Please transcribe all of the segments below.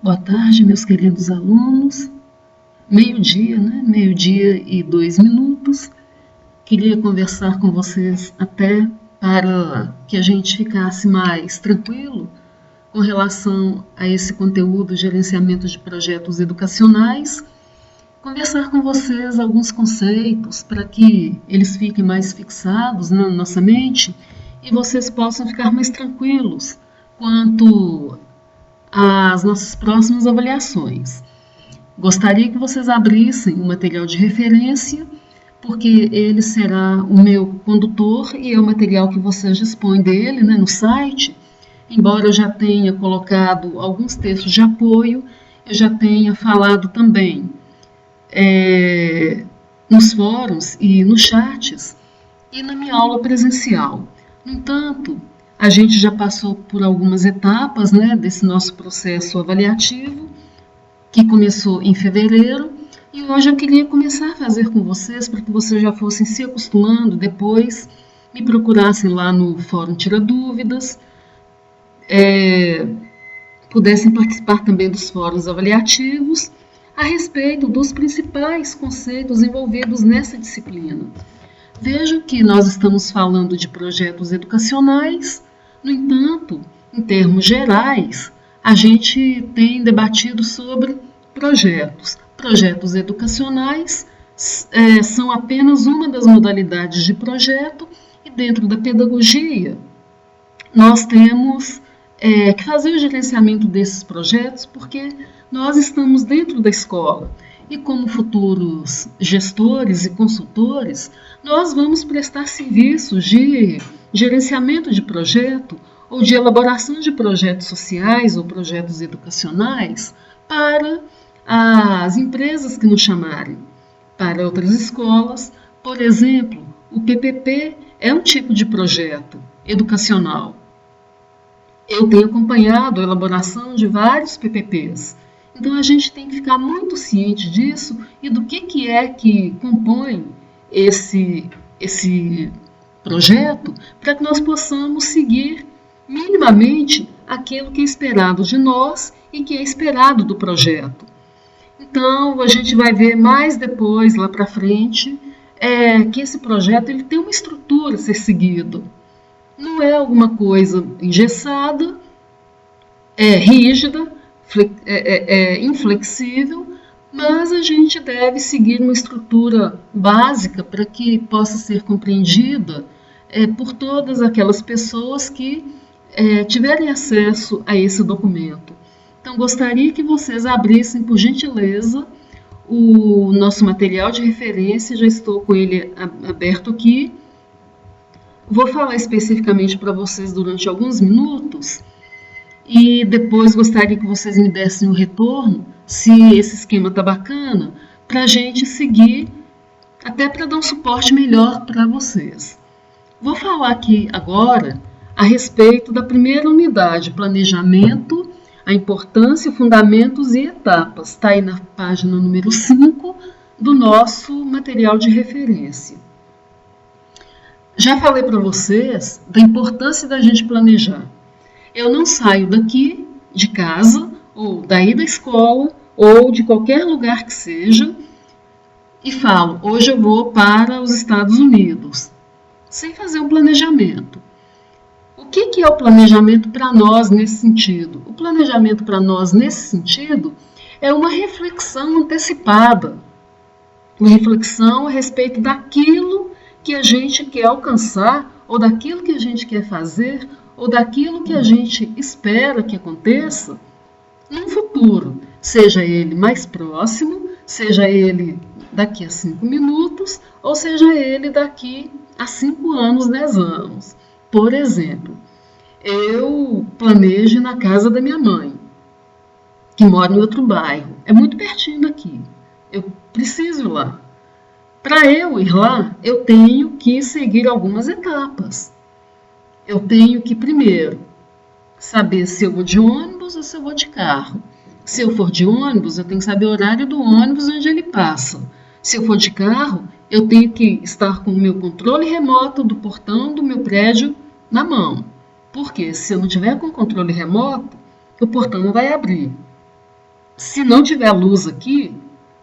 Boa tarde, meus queridos alunos. Meio-dia, né? Meio-dia e 2 minutos. Queria conversar com vocês até para que a gente ficasse mais tranquilo com relação a esse conteúdo de gerenciamento de projetos educacionais. Conversar com vocês alguns conceitos para que eles fiquem mais fixados na nossa mente e vocês possam ficar mais tranquilos quanto às nossas próximas avaliações. Gostaria que vocês abrissem o material de referência, porque ele será o meu condutor e é o material que vocês dispõem dele, né, no site. Embora eu já tenha colocado alguns textos de apoio, eu já tenha falado também nos fóruns e nos chats e na minha aula presencial. No entanto, a gente já passou por algumas etapas, né, desse nosso processo avaliativo, que começou em fevereiro, e hoje eu queria começar a fazer com vocês, para que vocês já fossem se acostumando, depois me procurassem lá no Fórum Tira Dúvidas, pudessem participar também dos fóruns avaliativos, a respeito dos principais conceitos envolvidos nessa disciplina. Vejam que nós estamos falando de projetos educacionais, no entanto, em termos gerais, a gente tem debatido sobre projetos. Projetos educacionais são apenas uma das modalidades de projeto e dentro da pedagogia nós temos que fazer o gerenciamento desses projetos porque nós estamos dentro da escola e como futuros gestores e consultores, nós vamos prestar serviços de gerenciamento de projeto ou de elaboração de projetos sociais ou projetos educacionais para as empresas que nos chamarem, para outras escolas. Por exemplo, o PPP é um tipo de projeto educacional. Eu tenho acompanhado a elaboração de vários PPPs. Então, a gente tem que ficar muito ciente disso e do que é que compõe esse projeto para que nós possamos seguir minimamente aquilo que é esperado de nós e que é esperado do projeto. Então, a gente vai ver mais depois, lá para frente, que esse projeto ele tem uma estrutura a ser seguido. Não é alguma coisa engessada, rígida, inflexível, mas a gente deve seguir uma estrutura básica para que possa ser compreendida por todas aquelas pessoas que tiverem acesso a esse documento. Então, gostaria que vocês abrissem, por gentileza, o nosso material de referência, já estou com ele aberto aqui. Vou falar especificamente para vocês durante alguns minutos e depois gostaria que vocês me dessem um retorno, se esse esquema está bacana, para a gente seguir, até para dar um suporte melhor para vocês. Vou falar aqui agora a respeito da primeira unidade, planejamento, a importância, fundamentos e etapas. Está aí na página número 5 do nosso material de referência. Já falei para vocês da importância da gente planejar. Eu não saio daqui de casa, ou daí da escola, ou de qualquer lugar que seja, e falo, hoje eu vou para os Estados Unidos, sem fazer um planejamento. O que é o planejamento para nós nesse sentido? O planejamento para nós nesse sentido é uma reflexão antecipada, uma reflexão a respeito daquilo que a gente quer alcançar, ou daquilo que a gente quer fazer, ou daquilo que a gente espera que aconteça no futuro, seja ele mais próximo, seja ele daqui a 5 minutos, ou seja ele daqui a 5 anos, 10 anos. Por exemplo, eu planejo na casa da minha mãe, que mora em outro bairro. É muito pertinho daqui. Eu preciso ir lá. Para eu ir lá, eu tenho que seguir algumas etapas. Eu tenho que, primeiro, saber se eu vou de ônibus ou se eu vou de carro. Se eu for de ônibus, eu tenho que saber o horário do ônibus onde ele passa. Se eu for de carro, eu tenho que estar com o meu controle remoto do portão do meu prédio na mão. Porque se eu não tiver com controle remoto, o portão não vai abrir. Se não tiver luz aqui,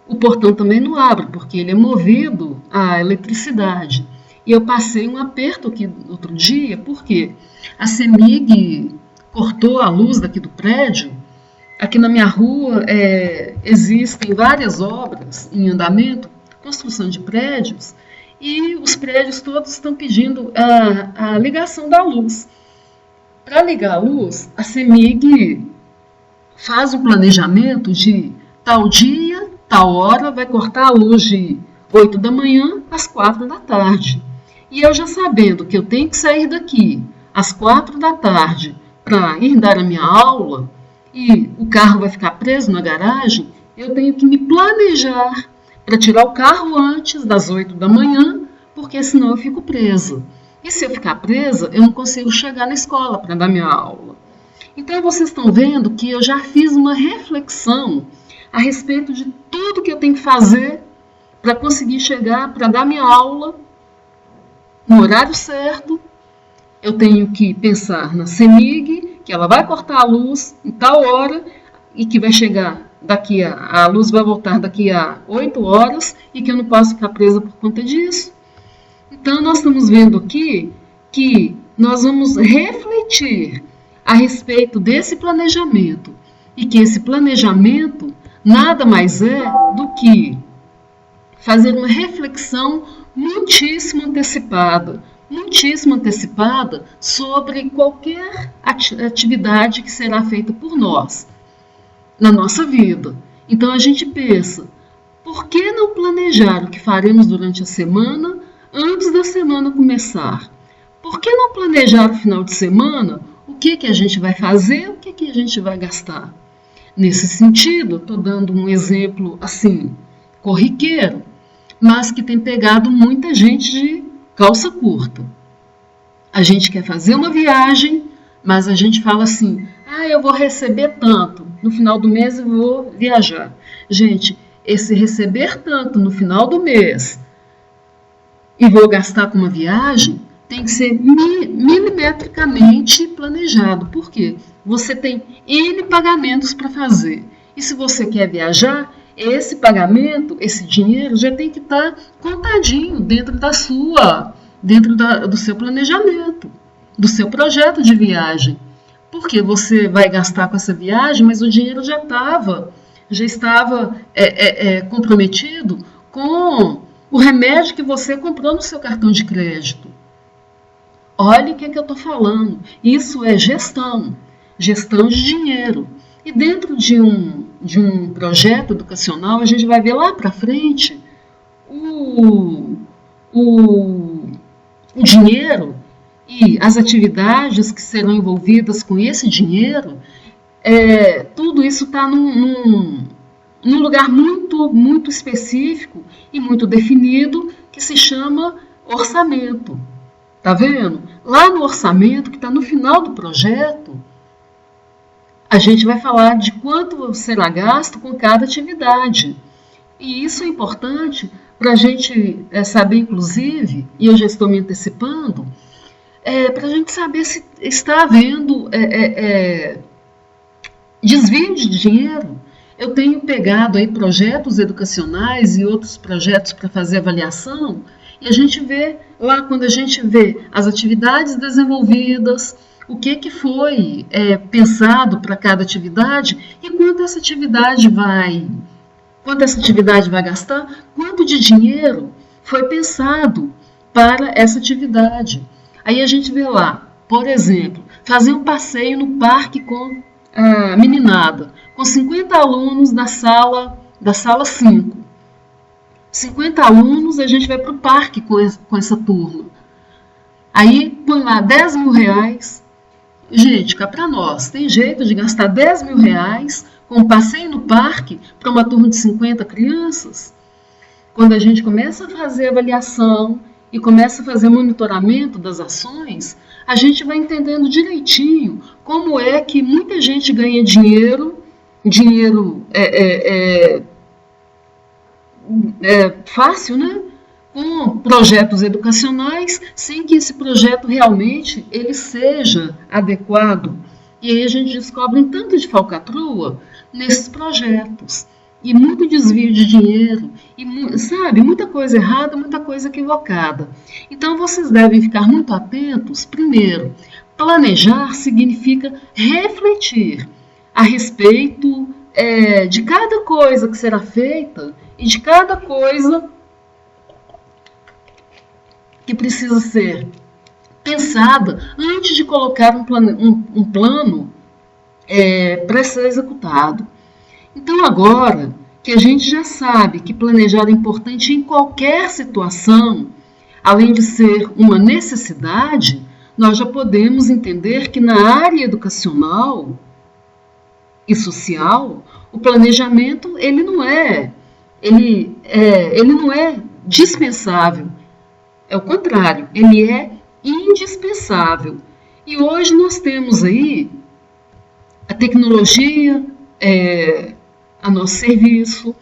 o portão também não abre, porque ele é movido à eletricidade. E eu passei um aperto aqui outro dia, porque a CEMIG cortou a luz daqui do prédio. Aqui na minha rua existem várias obras em andamento, construção de prédios, e os prédios todos estão pedindo a ligação da luz. Para ligar a luz, a CEMIG faz um planejamento de tal dia, tal hora, vai cortar a luz de 8 da manhã às 4 da tarde. E eu já sabendo que eu tenho que sair daqui às 4 da tarde para ir dar a minha aula e o carro vai ficar preso na garagem, eu tenho que me planejar para tirar o carro antes das 8 da manhã, porque senão eu fico presa. E se eu ficar presa, eu não consigo chegar na escola para dar minha aula. Então vocês estão vendo que eu já fiz uma reflexão a respeito de tudo que eu tenho que fazer para conseguir chegar, para dar minha aula no horário certo. Eu tenho que pensar na CEMIG, que ela vai cortar a luz em tal hora e que vai chegar a luz vai voltar daqui a 8 horas e que eu não posso ficar presa por conta disso. Então nós estamos vendo aqui que nós vamos refletir a respeito desse planejamento e que esse planejamento nada mais é do que fazer uma reflexão muitíssimo antecipada sobre qualquer atividade que será feita por nós na nossa vida. Então a gente pensa, por que não planejar o que faremos durante a semana antes da semana começar? Por que não planejar o final de semana o que a gente vai fazer, o que a gente vai gastar? Nesse sentido, estou dando um exemplo assim, corriqueiro, mas que tem pegado muita gente de calça curta. A gente quer fazer uma viagem, mas a gente fala assim, eu vou receber tanto, no final do mês eu vou viajar. Gente, esse receber tanto no final do mês e vou gastar com uma viagem, tem que ser milimetricamente planejado. Por quê? Você tem N pagamentos para fazer. E se você quer viajar, esse pagamento, esse dinheiro, já tem que estar contadinho dentro do seu planejamento, do seu projeto de viagem. Porque você vai gastar com essa viagem, mas o dinheiro já estava comprometido com o remédio que você comprou no seu cartão de crédito. Olha o que eu estou falando. Isso é gestão de dinheiro. E dentro de um projeto educacional, a gente vai ver lá para frente o dinheiro e as atividades que serão envolvidas com esse dinheiro. Tudo isso está num lugar muito, muito específico e muito definido, que se chama orçamento. Tá vendo? Lá no orçamento, que está no final do projeto, a gente vai falar de quanto será gasto com cada atividade. E isso é importante para a gente saber, inclusive, e eu já estou me antecipando, para a gente saber se está havendo desvio de dinheiro. Eu tenho pegado aí projetos educacionais e outros projetos para fazer avaliação, e a gente vê lá, quando a gente vê as atividades desenvolvidas, o que foi pensado para cada atividade e quanto essa atividade vai gastar, quanto de dinheiro foi pensado para essa atividade. Aí a gente vê lá, por exemplo, fazer um passeio no parque com a meninada, com 50 alunos da sala 5. 50 alunos, a gente vai para o parque com essa turma. Aí põe lá 10 mil reais. Gente, cá para nós, tem jeito de gastar 10 mil reais com um passeio no parque para uma turma de 50 crianças? Quando a gente começa a fazer avaliação e começa a fazer monitoramento das ações, a gente vai entendendo direitinho como é que muita gente ganha dinheiro fácil, né? Com projetos educacionais, sem que esse projeto realmente ele seja adequado E aí a gente descobre um tanto de falcatrua nesses projetos. E muito desvio de dinheiro, e, sabe, muita coisa errada, muita coisa equivocada. Então vocês devem ficar muito atentos. Primeiro, planejar significa refletir a respeito de cada coisa que será feita e de cada coisa que precisa ser pensada antes de colocar um plano para ser executado. Então, agora que a gente já sabe que planejar é importante em qualquer situação, além de ser uma necessidade, nós já podemos entender que na área educacional e social, o planejamento ele não é dispensável. É o contrário, ele é indispensável. E hoje nós temos aí a tecnologia a nosso serviço,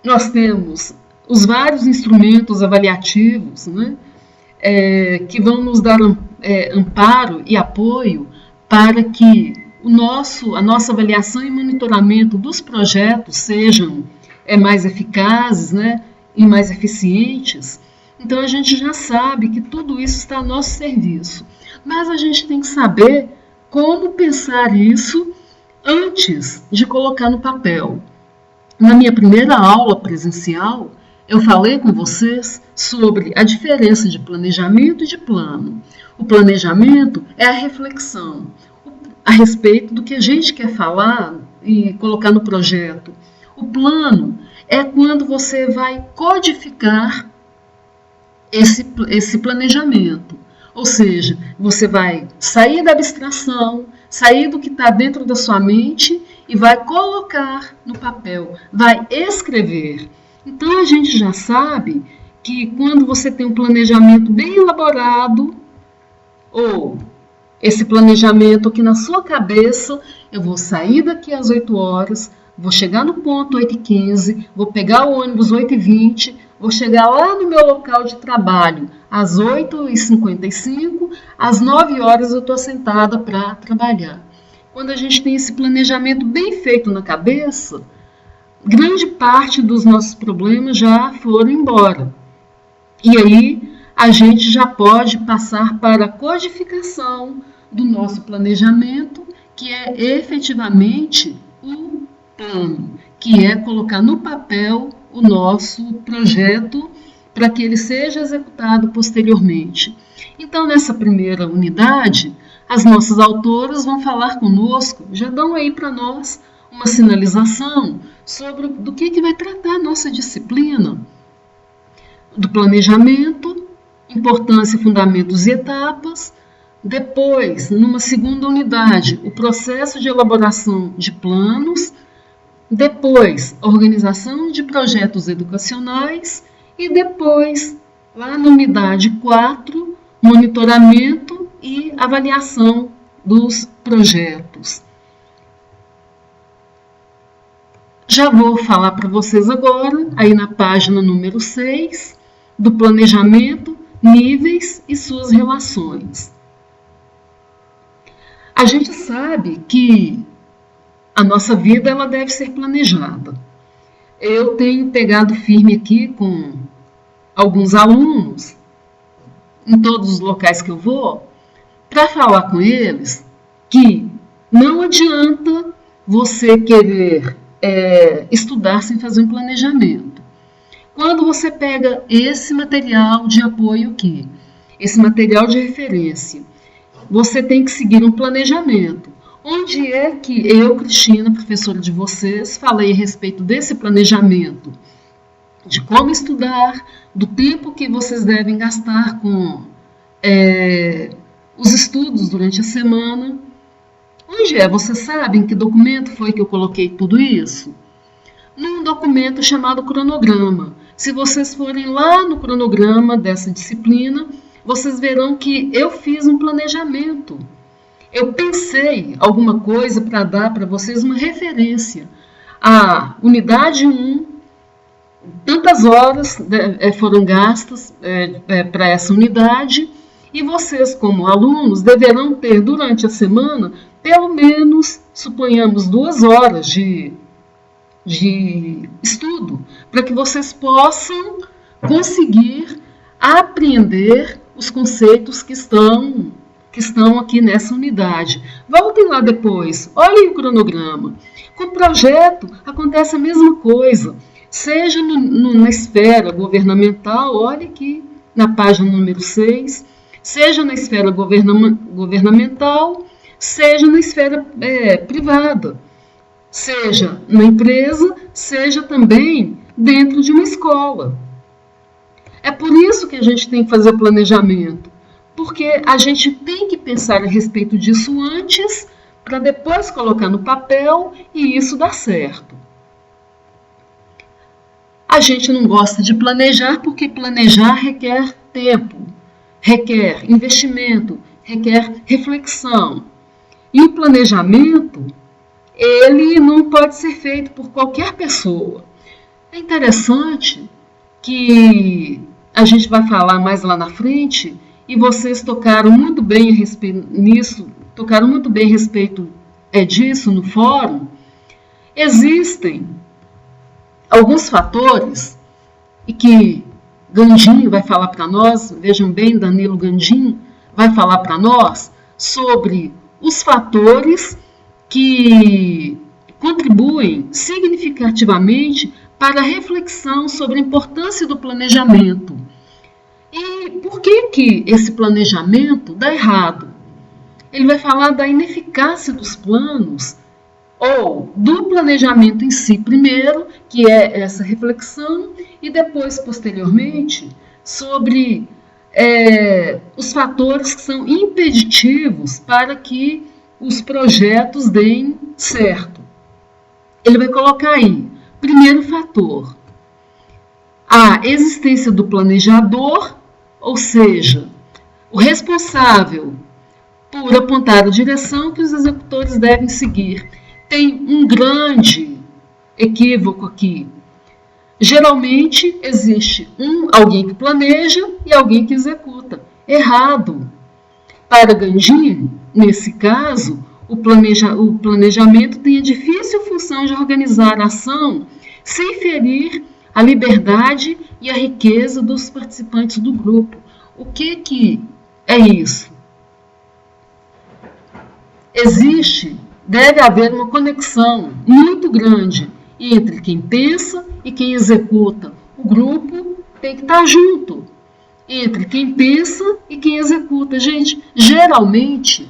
nós temos os vários instrumentos avaliativos, né, que vão nos dar amparo e apoio para que a nossa avaliação e monitoramento dos projetos sejam mais eficazes, né, e mais eficientes. Então a gente já sabe que tudo isso está a nosso serviço, mas a gente tem que saber como pensar isso antes de colocar no papel. Na minha primeira aula presencial, eu falei com vocês sobre a diferença de planejamento e de plano. O planejamento é a reflexão a respeito do que a gente quer falar e colocar no projeto. O plano é quando você vai codificar esse planejamento. Ou seja, você vai sair da abstração, sair do que está dentro da sua mente e vai colocar no papel, vai escrever. Então a gente já sabe que quando você tem um planejamento bem elaborado, ou esse planejamento aqui na sua cabeça, eu vou sair daqui às 8 horas, vou chegar no ponto 8h15, vou pegar o ônibus 8h20, vou chegar lá no meu local de trabalho às 8h55, às 9 horas eu estou sentada para trabalhar. Quando a gente tem esse planejamento bem feito na cabeça, grande parte dos nossos problemas já foram embora. E aí a gente já pode passar para a codificação do nosso planejamento, que é efetivamente o plano, que é colocar no papel o nosso projeto para que ele seja executado posteriormente. Então, nessa primeira unidade, as nossas autoras vão falar conosco, já dão aí para nós uma sinalização sobre do que vai tratar a nossa disciplina, do planejamento, importância, fundamentos e etapas. Depois, numa segunda unidade, o processo de elaboração de planos. Depois, organização de projetos educacionais. E depois, lá na unidade 4, monitoramento e avaliação dos projetos. Já vou falar para vocês agora, aí na página número 6, do planejamento, níveis e suas relações. A gente sabe que a nossa vida ela deve ser planejada. Eu tenho pegado firme aqui com alguns alunos, em todos os locais que eu vou, para falar com eles que não adianta você querer estudar sem fazer um planejamento. Quando você pega esse material de apoio aqui, esse material de referência, você tem que seguir um planejamento. Onde é que eu, Cristina, professora de vocês, falei a respeito desse planejamento? De como estudar, do tempo que vocês devem gastar com os estudos durante a semana. Onde é? Vocês sabem em que documento foi que eu coloquei tudo isso? Num documento chamado cronograma. Se vocês forem lá no cronograma dessa disciplina, vocês verão que eu fiz um planejamento. Eu pensei alguma coisa para dar para vocês uma referência. A unidade 1, tantas horas foram gastas para essa unidade, E vocês, como alunos, deverão ter durante a semana, pelo menos, suponhamos, 2 horas de estudo, para que vocês possam conseguir aprender os conceitos que estão aqui nessa unidade. Voltem lá depois, olhem o cronograma. Com o projeto acontece a mesma coisa, seja na esfera governamental, olha aqui na página número 6, seja na esfera governamental, seja na esfera privada, seja na empresa, seja também dentro de uma escola. É por isso que a gente tem que fazer o planejamento, porque a gente tem que pensar a respeito disso antes, para depois colocar no papel e isso dar certo. A gente não gosta de planejar porque planejar requer tempo, requer investimento, requer reflexão. E o planejamento, ele não pode ser feito por qualquer pessoa. É interessante que a gente vai falar mais lá na frente, e vocês tocaram muito bem a respeito disso no fórum. Existem alguns fatores, e que Gandin vai falar para nós, vejam bem, Danilo Gandin vai falar para nós sobre os fatores que contribuem significativamente para a reflexão sobre a importância do planejamento. E por que esse planejamento dá errado? Ele vai falar da ineficácia dos planos, ou do planejamento em si primeiro, que é essa reflexão, e depois, posteriormente, sobre os fatores que são impeditivos para que os projetos deem certo. Ele vai colocar aí, primeiro fator, a existência do planejador, ou seja, o responsável por apontar a direção que os executores devem seguir. Tem um grande equívoco aqui. Geralmente existe alguém que planeja e alguém que executa. Errado. Para Gandin, nesse caso, o planejamento tem a difícil função de organizar a ação sem ferir a liberdade e a riqueza dos participantes do grupo. O que é isso? Deve haver uma conexão muito grande entre quem pensa e quem executa. O grupo tem que estar junto entre quem pensa e quem executa. Gente, geralmente,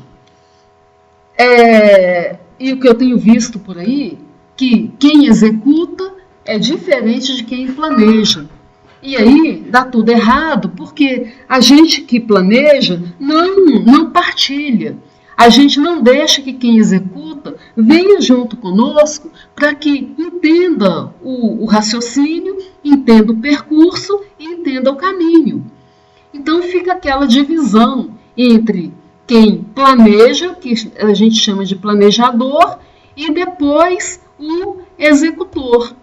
e o que eu tenho visto por aí, que quem executa é diferente de quem planeja. E aí dá tudo errado, porque a gente que planeja não partilha. A gente não deixa que quem executa venha junto conosco para que entenda o raciocínio, entenda o percurso e entenda o caminho. Então fica aquela divisão entre quem planeja, que a gente chama de planejador, e depois o executor.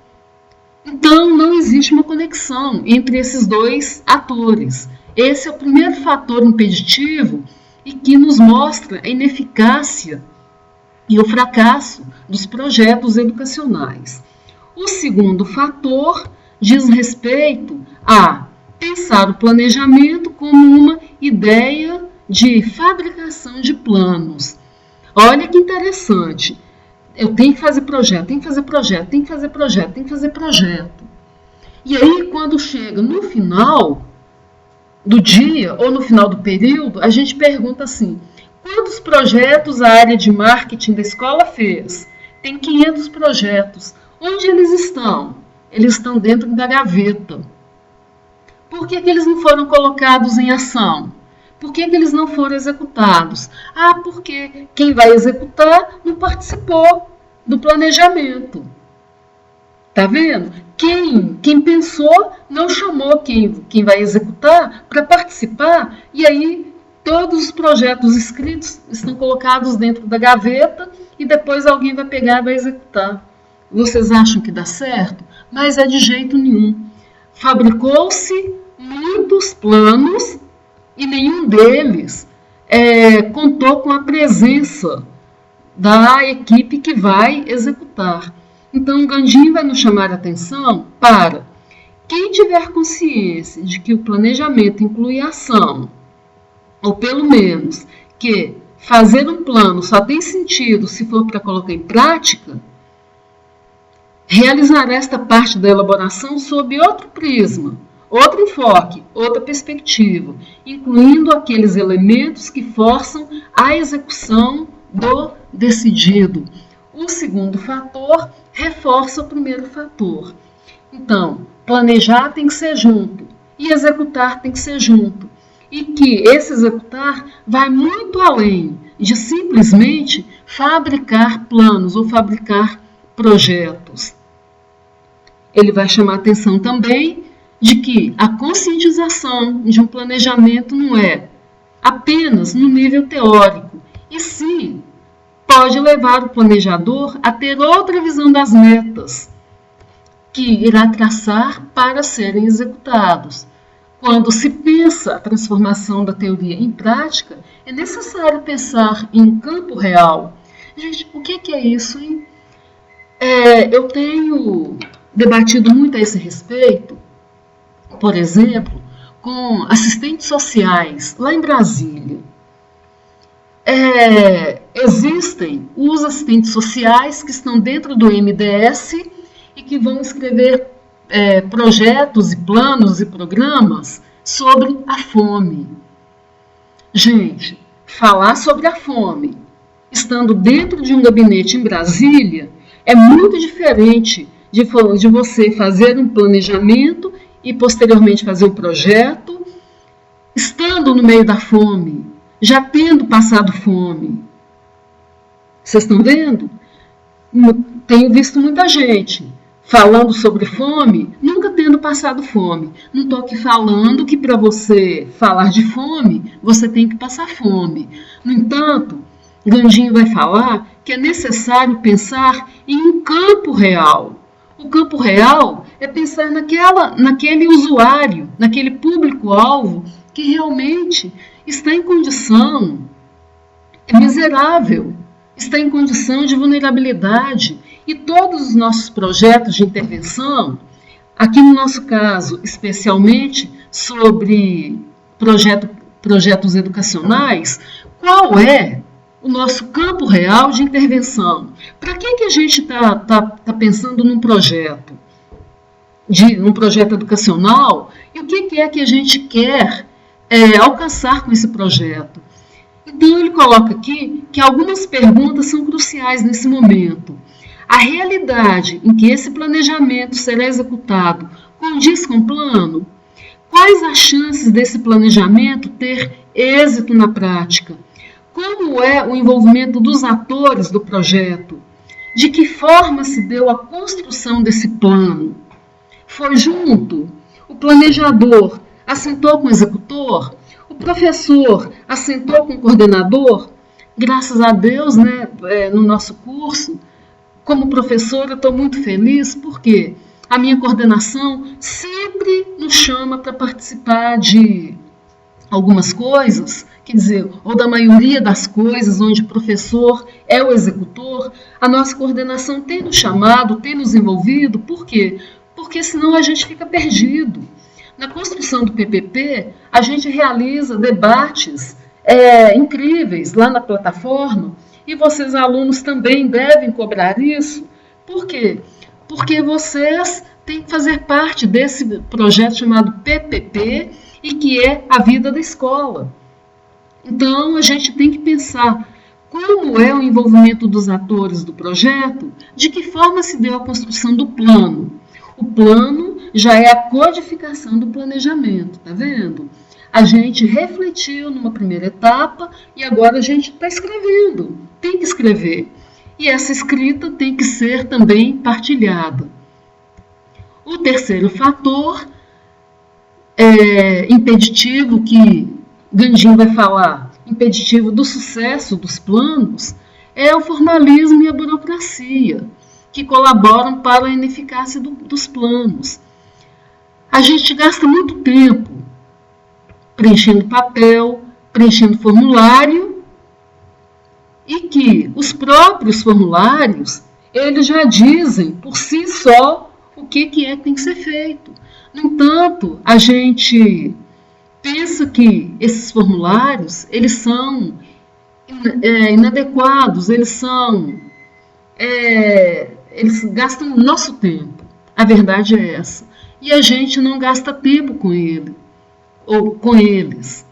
Então não existe uma conexão entre esses dois atores. Esse é o primeiro fator impeditivo e que nos mostra a ineficácia e o fracasso dos projetos educacionais. O segundo fator diz respeito a pensar o planejamento como uma ideia de fabricação de planos. Olha que interessante. Eu tenho que fazer projeto, tenho que fazer projeto, tenho que fazer projeto, tenho que fazer projeto. E aí, quando chega no final do dia ou no final do período, a gente pergunta assim: quantos projetos a área de marketing da escola fez? Tem 500 projetos. Onde eles estão? Eles estão dentro da gaveta. Por que eles não foram colocados em ação? Por que eles não foram executados? Porque quem vai executar não participou do planejamento. Tá vendo? Quem pensou não chamou quem vai executar para participar, e aí todos os projetos escritos estão colocados dentro da gaveta e depois alguém vai pegar e vai executar. Vocês acham que dá certo? Mas é de jeito nenhum. Fabricou-se muitos planos e nenhum deles contou com a presença da equipe que vai executar. Então, Gandhi vai nos chamar a atenção para quem tiver consciência de que o planejamento inclui ação, ou pelo menos que fazer um plano só tem sentido se for para colocar em prática, realizará esta parte da elaboração sob outro prisma, outro enfoque, outra perspectiva, incluindo aqueles elementos que forçam a execução do decidido. O segundo fator reforça o primeiro fator. Então, planejar tem que ser junto e executar tem que ser junto. E que esse executar vai muito além de simplesmente fabricar planos ou fabricar projetos. Ele vai chamar a atenção também de que a conscientização de um planejamento não é apenas no nível teórico, e sim pode levar o planejador a ter outra visão das metas que irá traçar para serem executados. Quando se pensa a transformação da teoria em prática, é necessário pensar em campo real. Gente, o que é isso, hein? Eu tenho debatido muito a esse respeito, por exemplo, com assistentes sociais lá em Brasília. Existem os assistentes sociais que estão dentro do MDS e que vão escrever projetos e planos e programas sobre a fome. Gente, falar sobre a fome, estando dentro de um gabinete em Brasília, é muito diferente de você fazer um planejamento e posteriormente fazer o projeto, estando no meio da fome, já tendo passado fome. Vocês estão vendo? Tenho visto muita gente falando sobre fome, nunca tendo passado fome. Não estou aqui falando que para você falar de fome, você tem que passar fome. No entanto, Gandhi vai falar que é necessário pensar em um campo real. O campo real é pensar naquele usuário, naquele público-alvo que realmente está em condição miserável, está em condição de vulnerabilidade. E todos os nossos projetos de intervenção, aqui no nosso caso, especialmente sobre projetos educacionais, qual é o nosso campo real de intervenção? Para que a gente está pensando num projeto educacional e o que é que a gente quer alcançar com esse projeto? Então ele coloca aqui que algumas perguntas são cruciais nesse momento. A realidade em que esse planejamento será executado condiz com o plano? Quais as chances desse planejamento ter êxito na prática? Como é o envolvimento dos atores do projeto? De que forma se deu a construção desse plano? Foi junto? O planejador assentou com o executor? O professor assentou com o coordenador? Graças a Deus, no nosso curso, como professora, estou muito feliz porque a minha coordenação sempre nos chama para participar de algumas coisas, quer dizer, ou da maioria das coisas onde o professor é o executor. A nossa coordenação tem nos chamado, tem nos envolvido. Por quê? Porque senão a gente fica perdido. Na construção do PPP, a gente realiza debates incríveis lá na plataforma, e vocês, alunos, também devem cobrar isso. Por quê? Porque vocês têm que fazer parte desse projeto chamado PPP, e que é a vida da escola. Então, a gente tem que pensar como é o envolvimento dos atores do projeto, de que forma se deu a construção do plano. O plano já é a codificação do planejamento, tá vendo? A gente refletiu numa primeira etapa e agora a gente está escrevendo. Tem que escrever. E essa escrita tem que ser também partilhada. O terceiro fator impeditivo que Gandhi vai falar, impeditivo do sucesso dos planos, é o formalismo e a burocracia, que colaboram para a ineficácia dos planos. A gente gasta muito tempo preenchendo papel, preenchendo formulário, e que os próprios formulários, eles já dizem por si só o que é que tem que ser feito. No entanto, a gente pensa que esses formulários, eles são inadequados, eles gastam o nosso tempo. A verdade é essa. E a gente não gasta tempo com ele, ou com eles.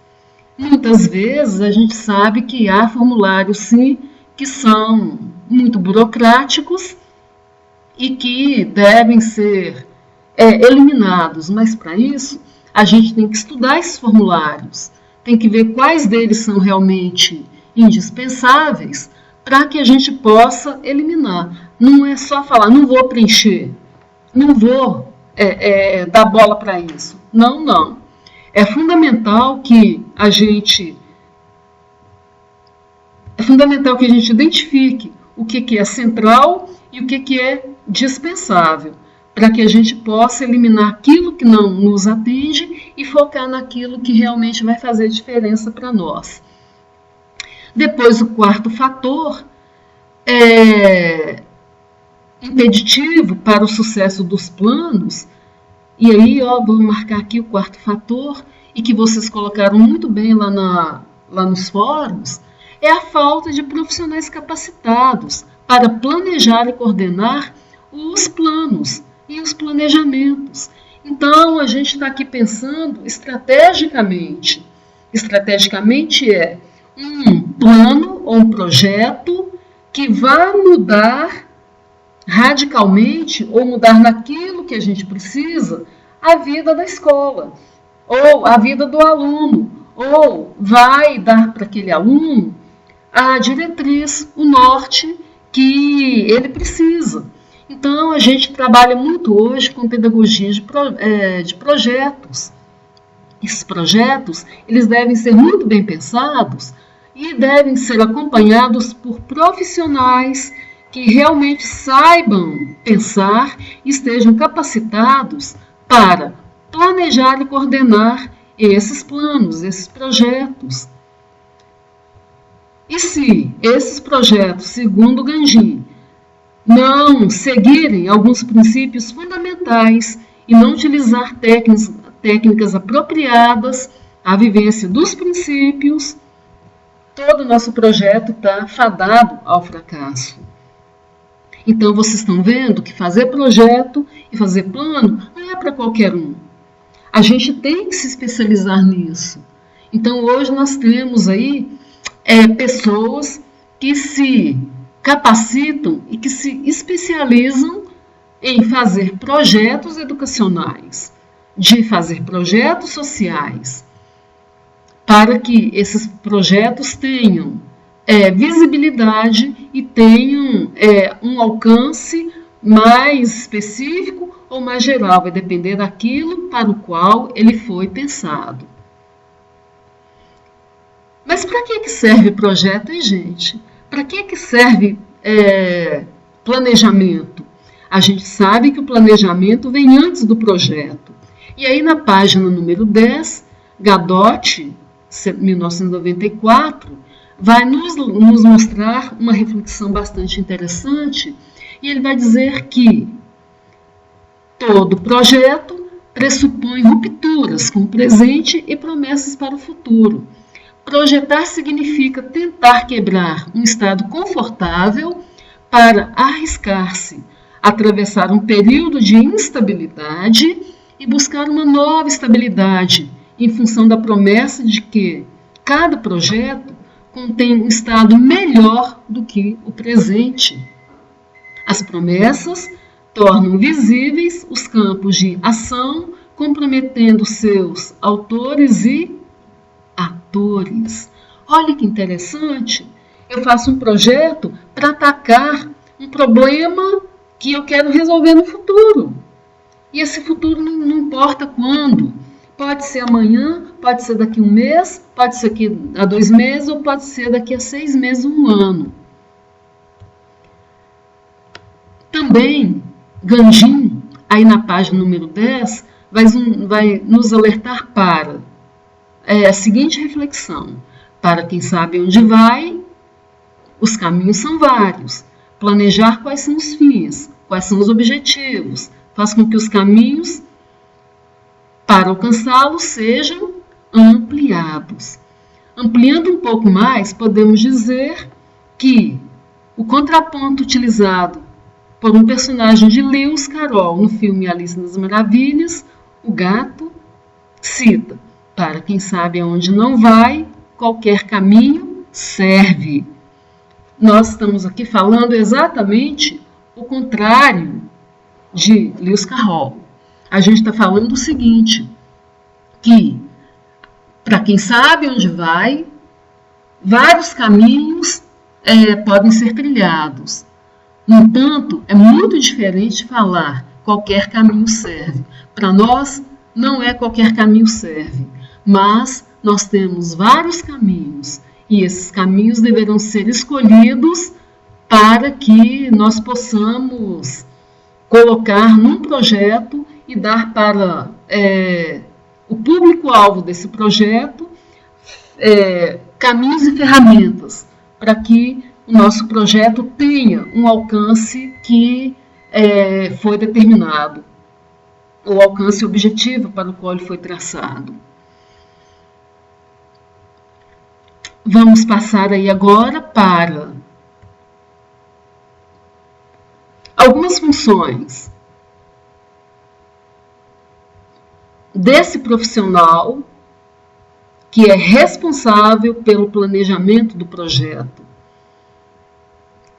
Muitas vezes a gente sabe que há formulários, sim, que são muito burocráticos e que devem ser eliminados, mas para isso a gente tem que estudar esses formulários, tem que ver quais deles são realmente indispensáveis para que a gente possa eliminar. Não é só falar, não vou preencher, não vou dar bola para isso. Não, não. É fundamental que a gente identifique o que é central e o que é dispensável, para que a gente possa eliminar aquilo que não nos atende e focar naquilo que realmente vai fazer diferença para nós. Depois, o quarto fator impeditivo para o sucesso dos planos, e aí vou marcar aqui o quarto fator, e que vocês colocaram muito bem lá nos fóruns, é a falta de profissionais capacitados para planejar e coordenar os planos e os planejamentos. Então, a gente está aqui pensando estrategicamente. Estrategicamente é um plano ou um projeto que vai mudar radicalmente ou mudar naquilo que a gente precisa a vida da escola, ou a vida do aluno, ou vai dar para aquele aluno a diretriz, o norte que ele precisa. Então, a gente trabalha muito hoje com pedagogia de projetos. Esses projetos, eles devem ser muito bem pensados e devem ser acompanhados por profissionais que realmente saibam pensar e estejam capacitados para planejar e coordenar esses planos, esses projetos. E se esses projetos, segundo Ganjin, não seguirem alguns princípios fundamentais e não utilizar técnicas apropriadas à vivência dos princípios, todo o nosso projeto está fadado ao fracasso. Então, vocês estão vendo que fazer projeto e fazer plano não é para qualquer um. A gente tem que se especializar nisso. Então, hoje nós temos aí pessoas que se capacitam e que se especializam em fazer projetos educacionais, de fazer projetos sociais, para que esses projetos tenham visibilidade e tenham um alcance mais específico ou mais geral, vai depender daquilo para o qual ele foi pensado. Mas para que serve projeto, hein, gente? Para que serve planejamento? A gente sabe que o planejamento vem antes do projeto. E aí na página número 10, Gadot, 1994, vai nos mostrar uma reflexão bastante interessante, e ele vai dizer que todo projeto pressupõe rupturas com o presente e promessas para o futuro. Projetar significa tentar quebrar um estado confortável para arriscar-se, atravessar um período de instabilidade e buscar uma nova estabilidade, em função da promessa de que cada projeto contém um estado melhor do que o presente. As promessas tornam visíveis os campos de ação, comprometendo seus autores e atores. Olha que interessante, eu faço um projeto para atacar um problema que eu quero resolver no futuro. E esse futuro não importa quando. Pode ser amanhã, pode ser daqui a um mês, pode ser daqui a 2 meses, ou pode ser daqui a 6 meses, 1 ano. Também, Ganjin, aí na página número 10, vai nos alertar para a seguinte reflexão: para quem sabe onde vai, os caminhos são vários. Planejar quais são os fins, quais são os objetivos, faz com que os caminhos para alcançá-los sejam ampliados. Ampliando um pouco mais, podemos dizer que o contraponto utilizado por um personagem de Lewis Carroll no filme Alice nas Maravilhas, o gato, cita: para quem sabe aonde não vai, qualquer caminho serve. Nós estamos aqui falando exatamente o contrário de Lewis Carroll. A gente está falando o seguinte, que para quem sabe onde vai, vários caminhos podem ser trilhados. No entanto, é muito diferente falar qualquer caminho serve. Para nós, não é qualquer caminho serve, mas nós temos vários caminhos e esses caminhos deverão ser escolhidos para que nós possamos colocar num projeto e dar para o público-alvo desse projeto caminhos e ferramentas para que o nosso projeto tenha um alcance que foi determinado, o alcance objetivo para o qual ele foi traçado. Vamos passar aí agora para algumas funções desse profissional que é responsável pelo planejamento do projeto.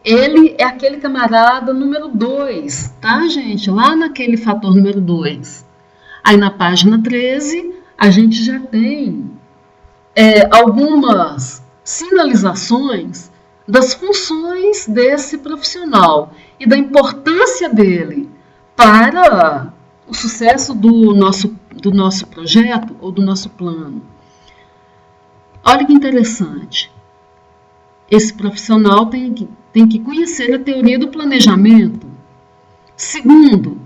Ele é aquele camarada número 2, tá, gente? Lá naquele fator número 2. Aí na página 13, a gente já tem algumas sinalizações das funções desse profissional e da importância dele para o sucesso do nosso projeto ou do nosso plano. Olha que interessante. Esse profissional tem que conhecer a teoria do planejamento. Segundo,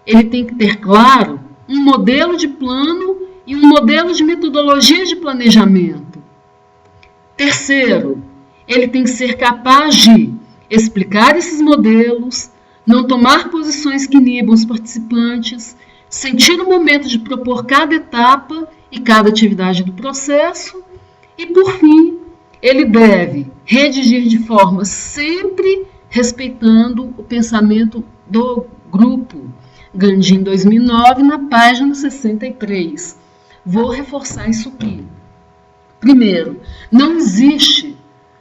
ele tem que ter claro um modelo de plano e um modelo de metodologia de planejamento. Terceiro, ele tem que ser capaz de explicar esses modelos, não tomar posições que inibam os participantes, sentir o momento de propor cada etapa e cada atividade do processo e, por fim, ele deve redigir de forma sempre respeitando o pensamento do grupo. Gandhi, 2009, na página 63. Vou reforçar isso aqui. Primeiro, não existe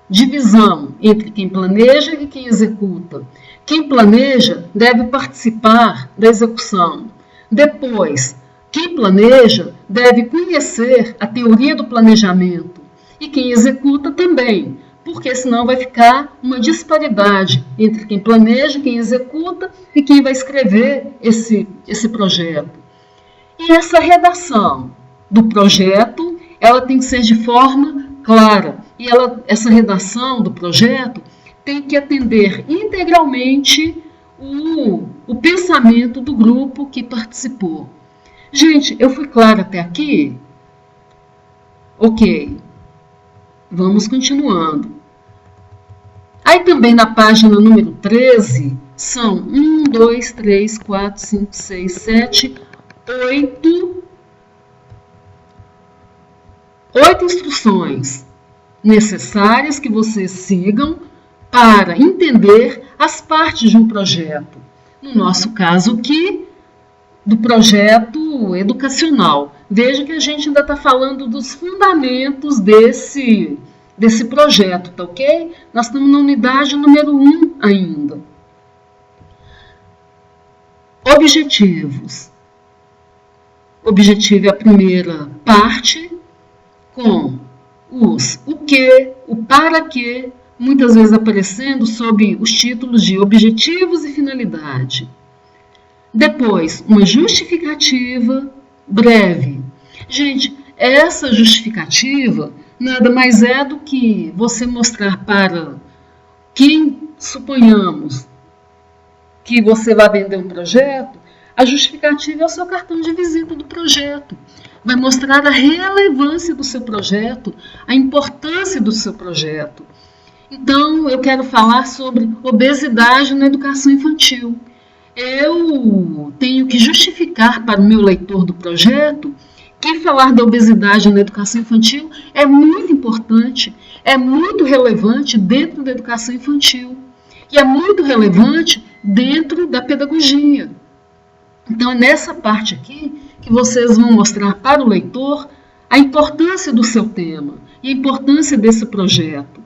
divisão entre quem planeja e quem executa. Quem planeja deve participar da execução. Depois, quem planeja deve conhecer a teoria do planejamento. E quem executa também, porque senão vai ficar uma disparidade entre quem planeja, quem executa e quem vai escrever esse projeto. E essa redação do projeto, ela tem que ser de forma clara. E essa redação do projeto tem que atender integralmente o pensamento do grupo que participou. Gente, eu fui clara até aqui? Ok. Vamos continuando. Aí também na página número 13, são 1, 2, 3, 4, 5, 6, 7, 8 instruções necessárias que vocês sigam para entender as partes de um projeto. No nosso caso aqui, do projeto educacional. Veja que a gente ainda está falando dos fundamentos desse projeto, tá ok? Nós estamos na unidade número 1 ainda. Objetivos. Objetivo é a primeira parte, com o que, o para quê, muitas vezes aparecendo sob os títulos de objetivos e finalidade. Depois, uma justificativa breve. Gente, essa justificativa nada mais é do que você mostrar para quem, suponhamos, que você vai vender um projeto, a justificativa é o seu cartão de visita do projeto. vai mostrar a relevância do seu projeto, a importância do seu projeto. Então, eu quero falar sobre obesidade na educação infantil. Eu tenho que justificar para o meu leitor do projeto que falar da obesidade na educação infantil é muito importante, é muito relevante dentro da educação infantil e é muito relevante dentro da pedagogia. Então, é nessa parte aqui que vocês vão mostrar para o leitor a importância do seu tema e a importância desse projeto.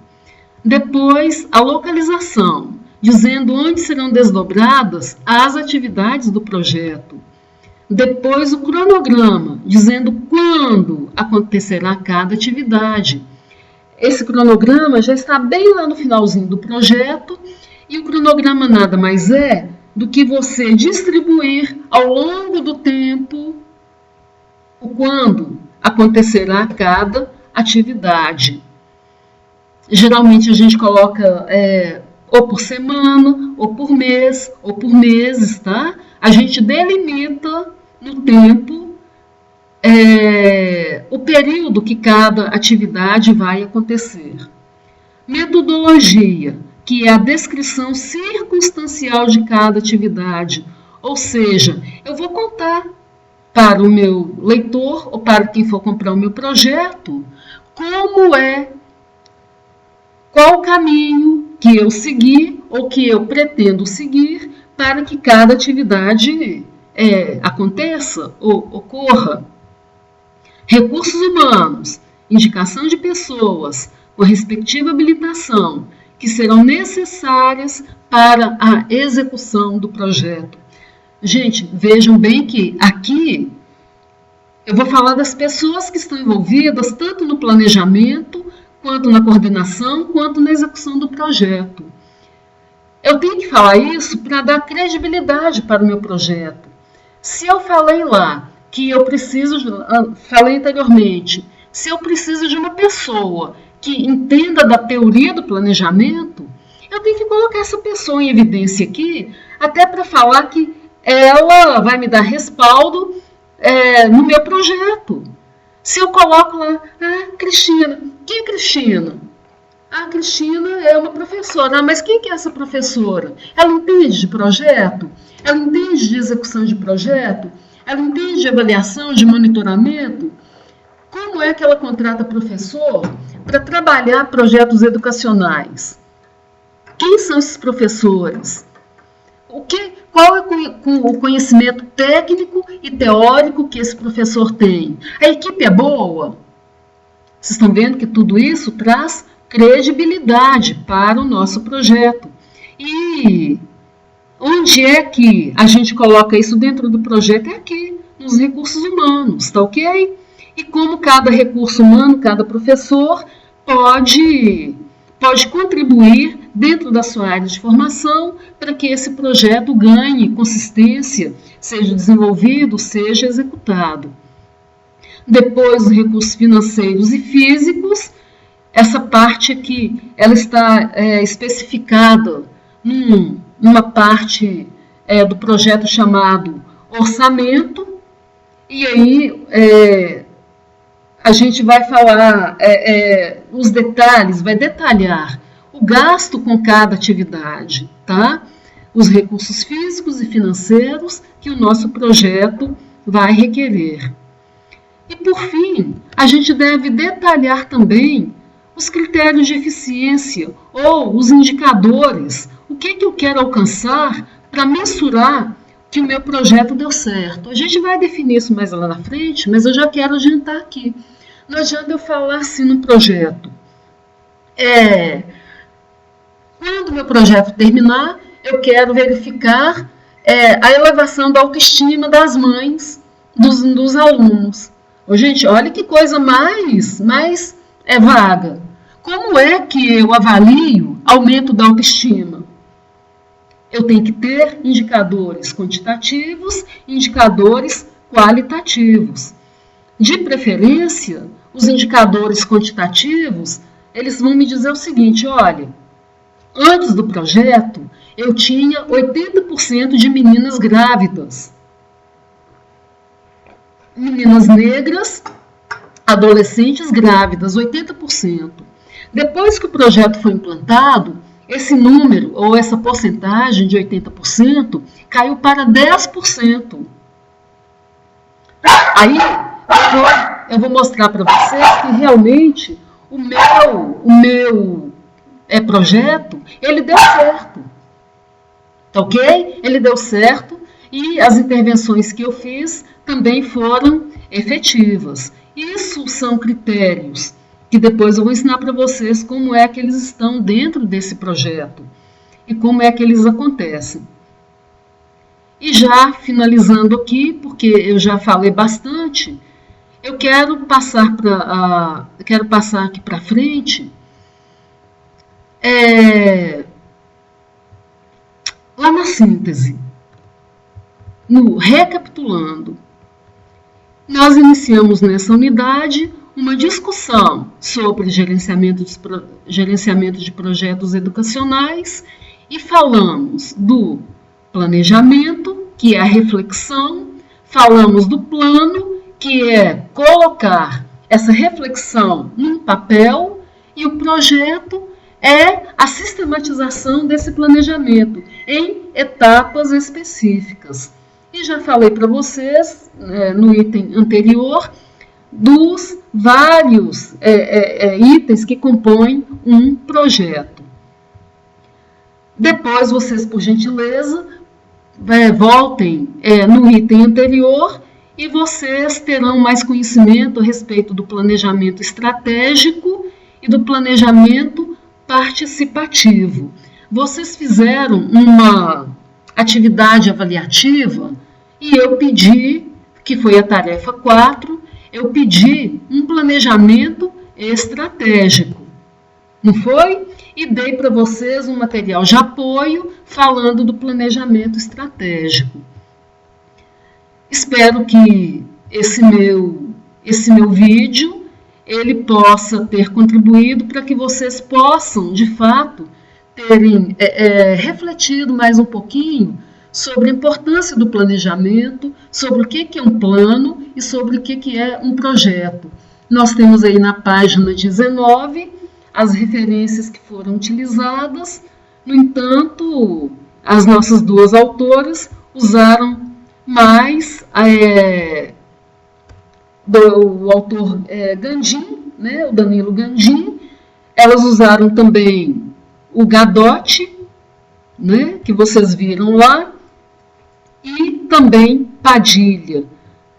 Depois, a localização, dizendo onde serão desdobradas as atividades do projeto. Depois, o cronograma, dizendo quando acontecerá cada atividade. Esse cronograma já está bem lá no finalzinho do projeto, e o cronograma nada mais é do que você distribuir ao longo do tempo o quando acontecerá cada atividade. Geralmente a gente coloca ou por semana, ou por mês, ou por meses, tá? A gente delimita no tempo o período que cada atividade vai acontecer. Metodologia, que é a descrição circunstancial de cada atividade. Ou seja, eu vou contar para o meu leitor ou para quem for comprar o meu projeto qual o caminho que eu segui ou que eu pretendo seguir para que cada atividade aconteça ou ocorra. Recursos humanos, indicação de pessoas com a respectiva habilitação que serão necessárias para a execução do projeto. Gente, vejam bem que aqui eu vou falar das pessoas que estão envolvidas tanto no planejamento, quanto na coordenação, quanto na execução do projeto. Eu tenho que falar isso para dar credibilidade para o meu projeto. Se eu falei lá que falei anteriormente, se eu preciso de uma pessoa que entenda da teoria do planejamento, eu tenho que colocar essa pessoa em evidência aqui, até para falar que ela vai me dar respaldo no meu projeto. Se eu coloco lá, Cristina, quem é Cristina? A Cristina é uma professora. Mas quem que é essa professora? Ela entende de projeto? Ela entende de execução de projeto? Ela entende de avaliação, de monitoramento? Como é que ela contrata professor para trabalhar projetos educacionais? Quem são esses professores? Qual é o conhecimento técnico e teórico que esse professor tem? A equipe é boa? Vocês estão vendo que tudo isso traz credibilidade para o nosso projeto. E onde é que a gente coloca isso dentro do projeto? É aqui, nos recursos humanos, tá ok? E como cada recurso humano, cada professor pode contribuir dentro da sua área de formação para que esse projeto ganhe consistência, seja desenvolvido, seja executado. Depois, os recursos financeiros e físicos, essa parte aqui, ela está especificada numa parte do projeto chamado orçamento, e aí a gente vai falar os detalhes, vai detalhar o gasto com cada atividade, tá? Os recursos físicos e financeiros que o nosso projeto vai requerer. E, por fim, a gente deve detalhar também os critérios de eficiência ou os indicadores. O que eu quero alcançar para mensurar que o meu projeto deu certo. A gente vai definir isso mais lá na frente, mas eu já quero adiantar aqui. Não adianta eu falar assim no projeto. Quando o meu projeto terminar, eu quero verificar a elevação da autoestima das mães dos alunos. Gente, olha que coisa mais vaga. Como é que eu avalio aumento da autoestima? Eu tenho que ter indicadores quantitativos e indicadores qualitativos. De preferência, os indicadores quantitativos, eles vão me dizer o seguinte, olha, antes do projeto, eu tinha 80% de meninas grávidas. meninas negras, adolescentes grávidas, 80%. Depois que o projeto foi implantado, esse número, ou essa porcentagem de 80%, caiu para 10%. Aí, eu vou mostrar para vocês que realmente o meu projeto, ele deu certo. Tá ok? Ele deu certo e as intervenções que eu fiz também foram efetivas. Isso são critérios que depois eu vou ensinar para vocês como é que eles estão dentro desse projeto e como é que eles acontecem. E já finalizando aqui, porque eu já falei bastante, eu quero passar aqui para frente lá na síntese, no recapitulando. Nós iniciamos nessa unidade uma discussão sobre gerenciamento de projetos educacionais e falamos do planejamento, que é a reflexão, falamos do plano, que é colocar essa reflexão num papel, e o projeto é a sistematização desse planejamento em etapas específicas. E já falei para vocês, no item anterior, dos vários itens que compõem um projeto. Depois, vocês, por gentileza, voltem no item anterior e vocês terão mais conhecimento a respeito do planejamento estratégico e do planejamento participativo. Vocês fizeram uma atividade avaliativa e eu pedi, que foi a tarefa 4, eu pedi um planejamento estratégico, não foi? E dei para vocês um material de apoio falando do planejamento estratégico. Espero que esse meu vídeo ele possa ter contribuído para que vocês possam, de fato, terem refletido mais um pouquinho sobre a importância do planejamento, sobre o que é um plano e sobre o que é um projeto. Nós temos aí na página 19 as referências que foram utilizadas. No entanto, as nossas duas autoras usaram mais do autor Gandim, né, o Danilo Gandim. Elas usaram também o Gadotti, né, que vocês viram lá, e também Padilha,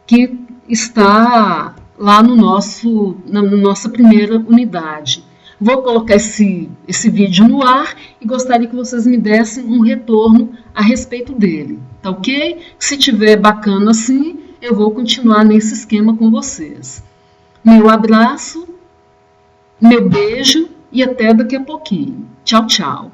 que está lá na nossa primeira unidade. Vou colocar esse vídeo no ar e gostaria que vocês me dessem um retorno a respeito dele, tá ok? Se tiver bacana assim, eu vou continuar nesse esquema com vocês. Meu abraço, meu beijo e até daqui a pouquinho. Tchau, tchau.